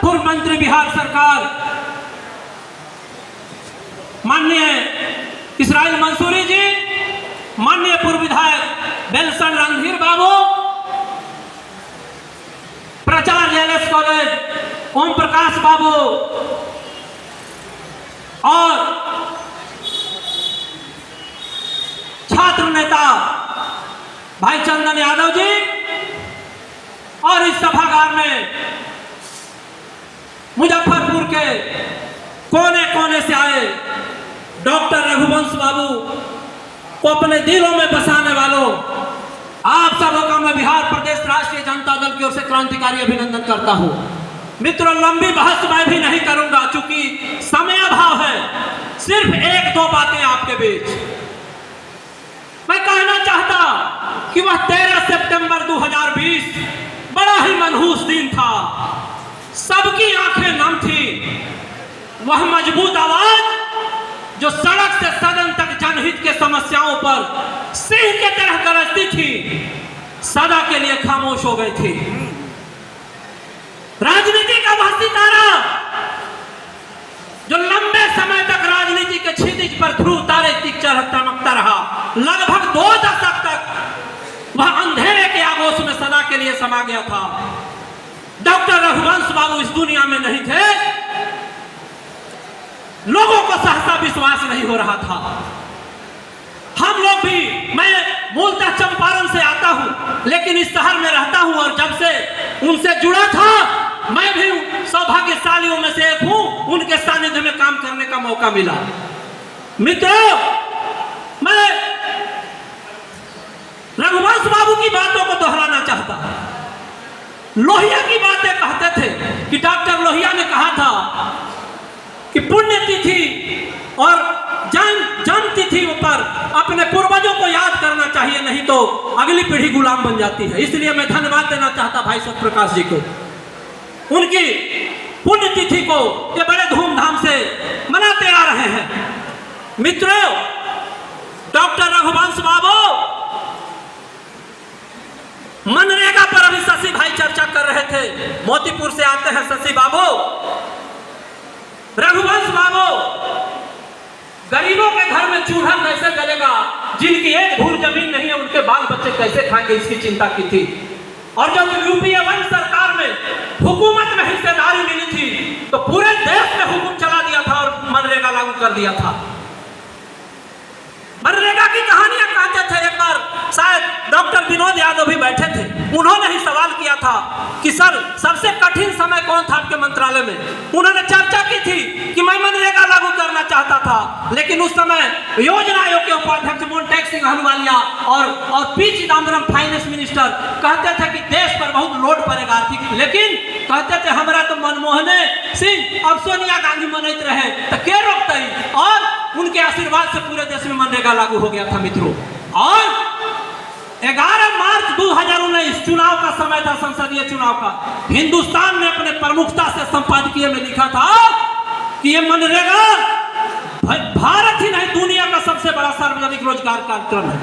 पूर्व मंत्री बिहार सरकार माननीय इसराइल मंसूरी जी, माननीय पूर्व विधायक बेलसन रणधीर बाबू, प्राचार्य एलएस कॉलेज ओम प्रकाश बाबू और छात्र नेता भाई चंदन यादव जी, और इस सभागार में मुजफ्फरपुर के कोने कोने से आए डॉक्टर रघुवंश बाबू को अपने दिलों में बसाने वालों, आप सबों का मैं बिहार प्रदेश राष्ट्रीय जनता दल की ओर से क्रांतिकारी अभिनंदन करता हूं। मित्रों, लंबी बहस मैं भी नहीं करूंगा क्योंकि समय अभाव है। सिर्फ एक दो बातें आपके बीच मैं कहना चाहता कि वह 13 सितंबर 2020 बड़ा ही मनहूस दिन था। सबकी आंखें नम थी। वह मजबूत आवाज जो सड़क से सदन तक जनहित के समस्याओं पर सिंह के तरह गरजती थी, सदा के लिए खामोश हो गई थी। राजनीति का वह सितारा जो लंबे समय तक राजनीति के क्षितिज पर ध्रुव तारे की तरह चमकता रहा, लगभग 2 दशक तक वह अंधेरे के आगोश में सदा के लिए समा गया था। डॉक्टर रघुवंश बाबू इस दुनिया में नहीं थे। लोगों को सहसा विश्वास नहीं हो रहा था। हम लोग भी, मैं मूलतः चंपारण से आता हूं लेकिन इस शहर में रहता हूं और जब से उनसे जुड़ा था, मैं भी सौभाग्यशालियों में से एक हूं। उनके सानिध्य में काम करने का मौका मिला। मित्रों, मैं रघुवंश बाबू की बातों को दोहराना चाहता। लोहिया की बातें कहते थे कि डॉक्टर लोहिया ने कहा था कि पुण्यतिथि और जन्म तिथि पर अपने पूर्वजों को याद करना चाहिए, नहीं तो अगली पीढ़ी गुलाम बन जाती है। इसलिए मैं धन्यवाद देना चाहता भाई सत्यप्रकाश जी को। उनकी पुण्यतिथि को ये बड़े धूमधाम से मनाते आ रहे हैं। मित्रों, डॉक्टर रघुवंश बाबू, मनरेगा पर अभी शशि भाई चर्चा कर रहे थे। मोतीपुर से आते हैं शशि बाबू। रघुवंश बाबू, गरीबों के घर में चूल्हा कैसे जलेगा, जिनकी एक धूल जमीन नहीं है उनके बाल बच्चे कैसे खाएंगे, इसकी चिंता की थी। और जब यूपीए 1 सरकार में हुकूमत में हिस्सेदारी मिली थी तो पूरे देश में हुकुम चला दिया था और मनरेगा लागू कर दिया था। मनरेगा की कहानियां कहते थे। एक बार शायद डॉक्टर विनोद यादव भी बैठे थे, उन्होंने ही सवाल किया था कि सर, सबसे कठिन समय कौन था आपके मंत्रालय में। उन्होंने चर्चा की थी कि मैं मनरेगा लागू करना चाहता था, लेकिन उस समय योजना आयोग के उपाध्यक्ष मोन्टेक सिंह अहलुवालिया और पी चिदम्बरम फाइनेंस मिनिस्टर कहते थे कि देश पर बहुत लोड पड़ेगा आर्थिक, लेकिन कहते थे हमरा तो मनमोहन सिंह और सोनिया गांधी मनैत रहे तो के रोकते, और उनके आशीर्वाद से पूरे देश में मनरेगा लागू हो गया था। मित्रों, और 11 मार्च 2019 चुनाव का समय था, संसदीय चुनाव का। हिंदुस्तान ने अपने प्रमुखता से संपादकीय में लिखा था कि ये मनरेगा भारत ही नहीं दुनिया का सबसे बड़ा सार्वजनिक रोजगार कार्यक्रम है।